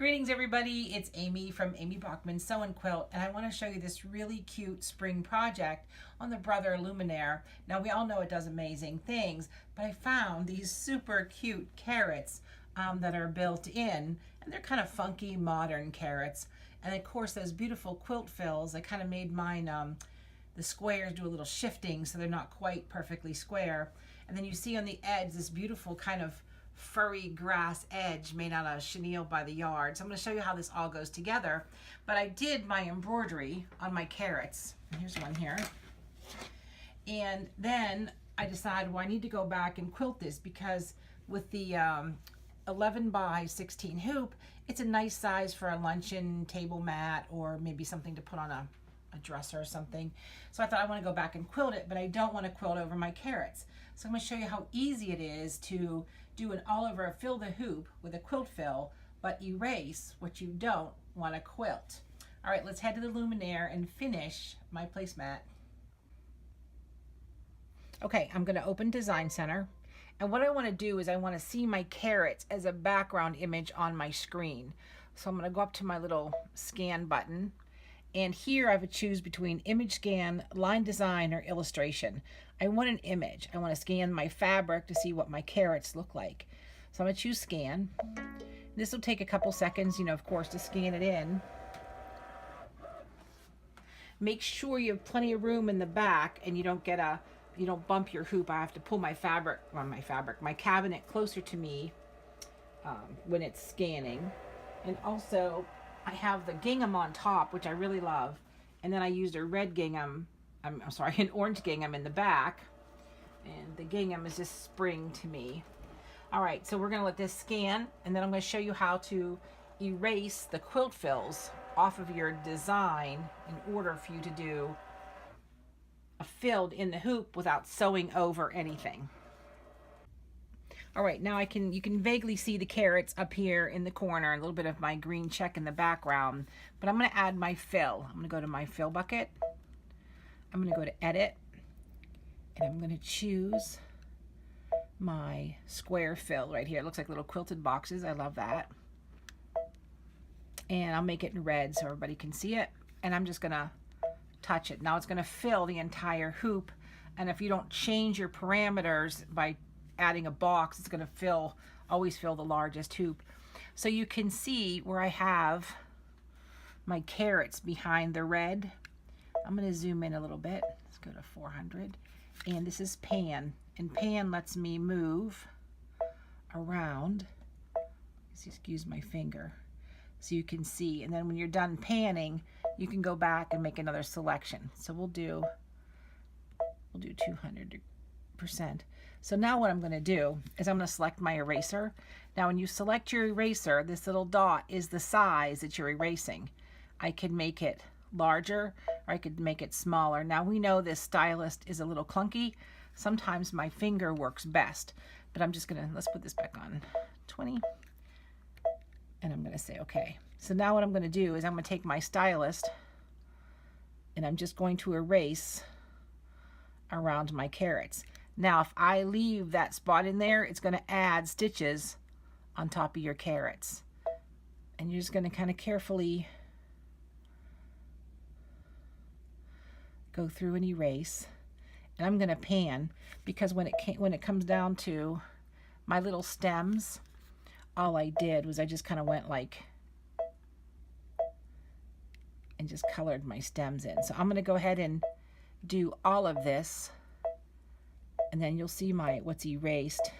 Greetings everybody, it's Amy from Amy Baughman Sew and Quilt, and I want to show you this really cute spring project on the Brother Luminaire. Now we all know it does amazing things, but I found these super cute carrots that are built in, and they're kind of funky modern carrots. And of course those beautiful quilt fills, I kind of made mine, the squares do a little shifting so they're not quite perfectly square. And then you see on the edge this beautiful kind of furry grass edge made out of chenille by the yard. So I'm going to show you how this all goes together. But I did my embroidery on my carrots. Here's one here. And then I decided, well, I need to go back and quilt this because with the 11 by 16 hoop, it's a nice size for a luncheon table mat or maybe something to put on a dresser or something. So I thought I want to go back and quilt it, but I don't want to quilt over my carrots. So I'm going to show you how easy it is to do an all over, fill the hoop with a quilt fill, but erase what you don't want to quilt. All right, let's head to the Luminaire and finish my placemat. Okay, I'm going to open Design Center. And what I want to do is I want to see my carrots as a background image on my screen. So I'm going to go up to my little scan button. And here I would choose between image scan, line design, or illustration. I want an image. I want to scan my fabric to see what my carrots look like. So I'm going to choose scan. This will take a couple seconds, of course, to scan it in. Make sure you have plenty of room in the back and you don't bump your hoop. I have to pull my cabinet closer to me when it's scanning. And also, I have the gingham on top, which I really love, and then I used a red gingham, an orange gingham in the back, and the gingham is just spring to me. All right, so we're gonna let this scan, and then I'm gonna show you how to erase the quilt fills off of your design in order for you to do a filled in the hoop without sewing over anything. All right, now you can vaguely see the carrots up here in the corner, a little bit of my green check in the background, but I'm going to add my fill. I'm going to go to my fill bucket. I'm going to go to edit, and I'm going to choose my square fill right here. It looks like little quilted boxes. I love that. And I'll make it in red so everybody can see it. And I'm just going to touch it. Now it's going to fill the entire hoop, and if you don't change your parameters by adding a box, it's going to always fill the largest hoop. So you can see where I have my carrots behind the red. I'm going to zoom in a little bit. Let's go to 400. And this is pan. And pan lets me move around. Excuse my finger. So you can see. And then when you're done panning, you can go back and make another selection. So we'll do 200%. So now what I'm going to do is I'm going to select my eraser. Now when you select your eraser, this little dot is the size that you're erasing. I could make it larger or I could make it smaller. Now we know this stylist is a little clunky. Sometimes my finger works best, but I'm just going to, let's put this back on 20. And I'm going to say okay. So now what I'm going to do is I'm going to take my stylist and I'm just going to erase around my carrots. Now if I leave that spot in there, it's going to add stitches on top of your carrots. And you're just going to kind of carefully go through and erase. And I'm going to pan because when it comes down to my little stems, all I did was I just kind of went like and just colored my stems in. So I'm going to go ahead and do all of this, and then you'll see what's erased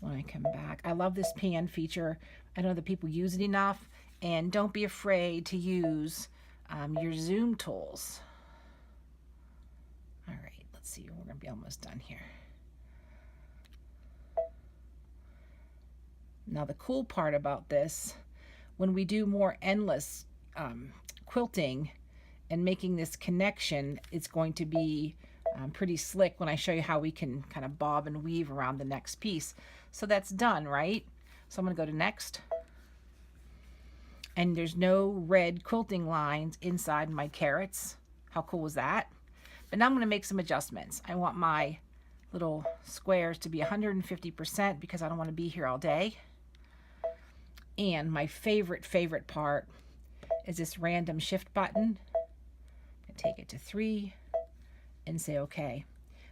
when I come back. I love this pan feature. I know that people use it enough, and don't be afraid to use your zoom tools. All right, let's see, we're gonna be almost done here. Now the cool part about this, when we do more endless quilting and making this connection, it's going to be pretty slick when I show you how we can kind of bob and weave around the next piece. So that's done, right? So I'm going to go to next. And there's no red quilting lines inside my carrots. How cool was that? But now I'm going to make some adjustments. I want my little squares to be 150% because I don't want to be here all day. And my favorite part is this random shift button. I take it to 3 and say okay.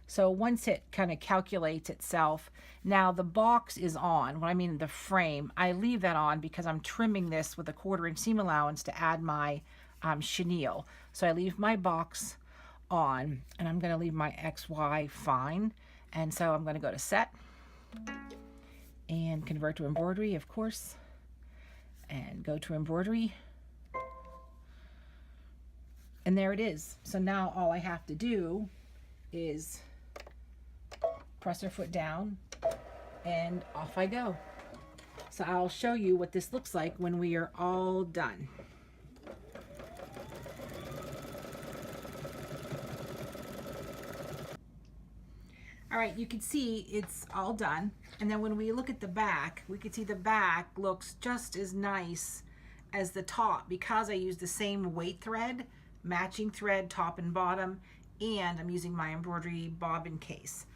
So once it kind of calculates itself, now the box is on. What I mean the frame, I leave that on because I'm trimming this with a 1/4 inch seam allowance to add my chenille. So I leave my box on, and I'm going to leave my XY fine. And so I'm going to go to set and convert to embroidery, of course, and go to embroidery. And there it is. So now all I have to do is press her foot down and off I go. So I'll show you what this looks like when we are all done. All right, you can see it's all done. And then when we look at the back, we can see the back looks just as nice as the top because I used the same weight thread, matching thread top and bottom, and I'm using my embroidery bobbin case.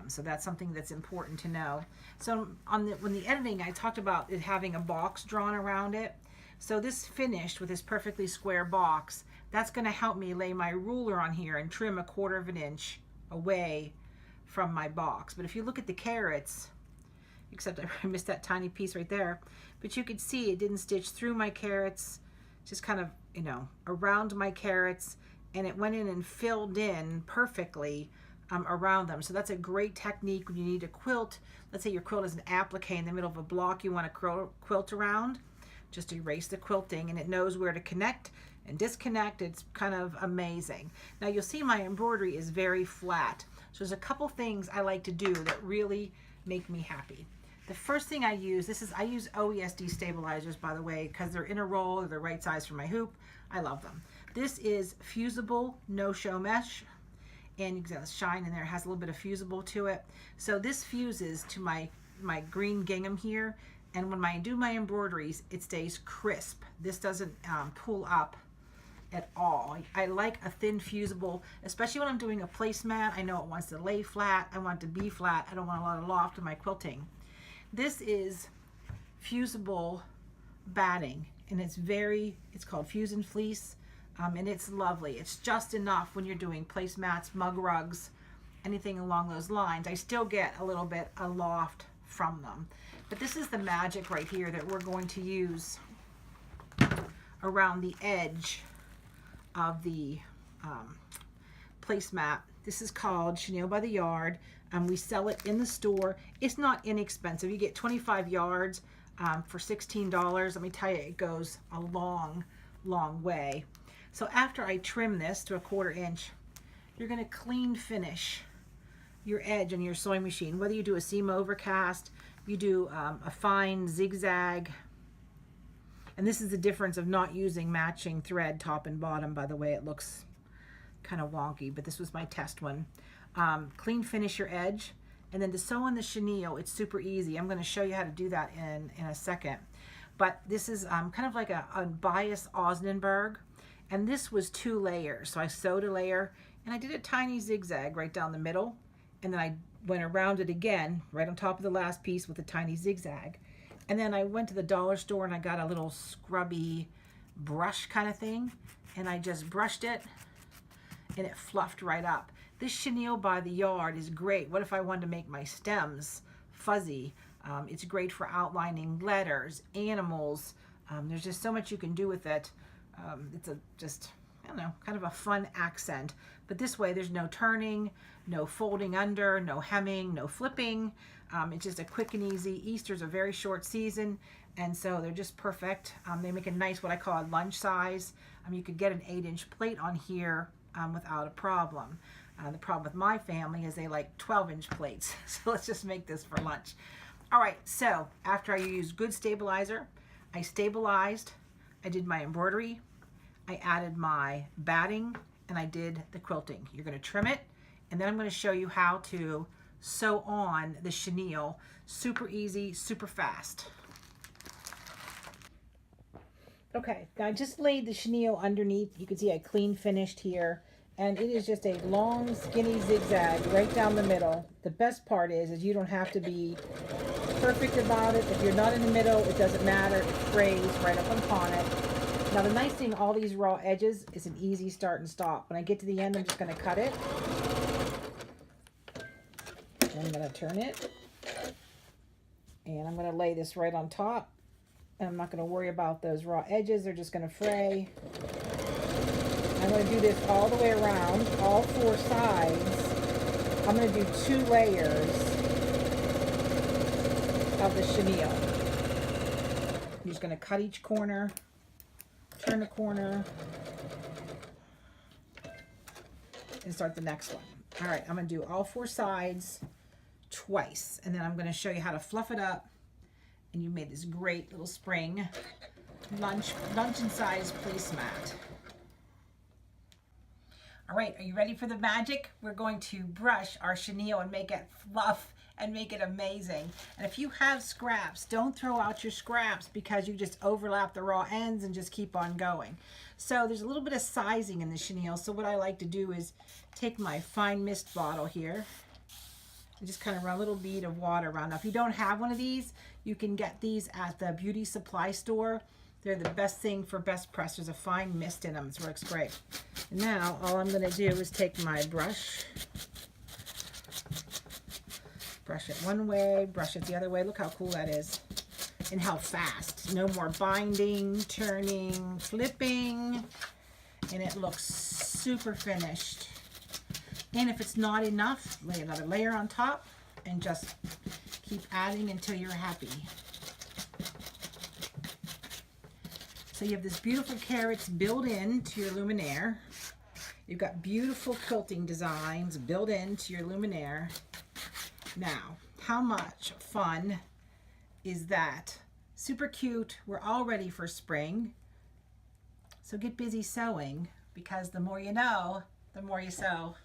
So that's something that's important to know. So when the editing, I talked about it having a box drawn around it. So this finished with this perfectly square box, that's going to help me lay my ruler on here and trim a 1/4 inch away from my box. But if you look at the carrots, except I missed that tiny piece right there, but you can see it didn't stitch through my carrots, just kind of, you know, around my carrots, and it went in and filled in perfectly around them. So that's a great technique when you need a quilt. Let's say your quilt is an applique in the middle of a block you want to quilt around. Just erase the quilting and it knows where to connect and disconnect. It's kind of amazing. Now you'll see my embroidery is very flat. So there's a couple things I like to do that really make me happy. The first thing I use, I use OESD stabilizers, by the way, because they're in a roll, they're the right size for my hoop. I love them. This is fusible no-show mesh, and you can see the shine in there. It has a little bit of fusible to it. So this fuses to my green gingham here, and when I do my embroideries, it stays crisp. This doesn't pull up at all. I like a thin fusible, especially when I'm doing a placemat. I know it wants to lay flat. I want it to be flat. I don't want a lot of loft in my quilting. This is fusible batting, and it's called Fusion Fleece, and it's lovely. It's just enough when you're doing placemats, mug rugs, anything along those lines. I still get a little bit of loft from them. But this is the magic right here that we're going to use around the edge of the placemat. This is called Chenille by the yard. We sell it in the store. It's not inexpensive. You get 25 yards for $16. Let me tell you, it goes a long, long way. So after I trim this to a 1/4 inch, you're going to clean finish your edge on your sewing machine. Whether you do a seam overcast, you do a fine zigzag. And this is the difference of not using matching thread top and bottom. By the way, it looks kind of wonky, but this was my test one. Clean finish your edge, and then to sew on the chenille, it's super easy. I'm going to show you how to do that in a second. But this is kind of like a bias Osnaburg, and this was 2 layers. So I sewed a layer, and I did a tiny zigzag right down the middle, and then I went around it again right on top of the last piece with a tiny zigzag. And then I went to the dollar store and I got a little scrubby brush kind of thing, and I just brushed it and it fluffed right up. This chenille by the yard is great. What if I wanted to make my stems fuzzy? It's great for outlining letters, animals. There's just so much you can do with it. It's just, I don't know, kind of a fun accent. But this way there's no turning, no folding under, no hemming, no flipping. It's just a quick and easy. Easter's a very short season, and so they're just perfect. They make a nice, what I call a lunch size. You could get an 8-inch plate on here without a problem. The problem with my family is they like 12-inch plates. So let's just make this for lunch. All right, so after I used good stabilizer, I stabilized, I did my embroidery, I added my batting, and I did the quilting. You're going to trim it, and then I'm going to show you how to sew on the chenille. Super easy, super fast. Okay, I just laid the chenille underneath. You can see I clean finished here, and it is just a long, skinny zigzag right down the middle. The best part is you don't have to be perfect about it. If you're not in the middle, it doesn't matter. It frays right up upon it. Now the nice thing, all these raw edges is an easy start and stop. When I get to the end, I'm just going to cut it. And I'm going to turn it. And I'm going to lay this right on top. And I'm not going to worry about those raw edges. They're just going to fray. I'm going to do this all the way around, all 4 sides. I'm going to do 2 layers of the chenille. I'm just going to cut each corner. Turn the corner and start the next one. All right, I'm going to do all 4 sides twice, and then I'm going to show you how to fluff it up. And you made this great little spring luncheon size placemat. All right, are you ready for the magic? We're going to brush our chenille and make it fluff and make it amazing. And if you have scraps, don't throw out your scraps because you just overlap the raw ends and just keep on going. So there's a little bit of sizing in the chenille. So what I like to do is take my fine mist bottle here and just kind of run a little bead of water around. Now, if you don't have one of these, you can get these at the beauty supply store. They're the best thing for best press. There's a fine mist in them. It works great. And now all I'm going to do is take my brush, brush it one way, brush it the other way. Look how cool that is and how fast. No more binding, turning, flipping, and it looks super finished. And if it's not enough, lay another layer on top and just keep adding until you're happy. So you have this beautiful carrots built into your Luminaire. You've got beautiful quilting designs built into your Luminaire. Now, how much fun is that? Super cute. We're all ready for spring. So get busy sewing, because the more you know, the more you sew.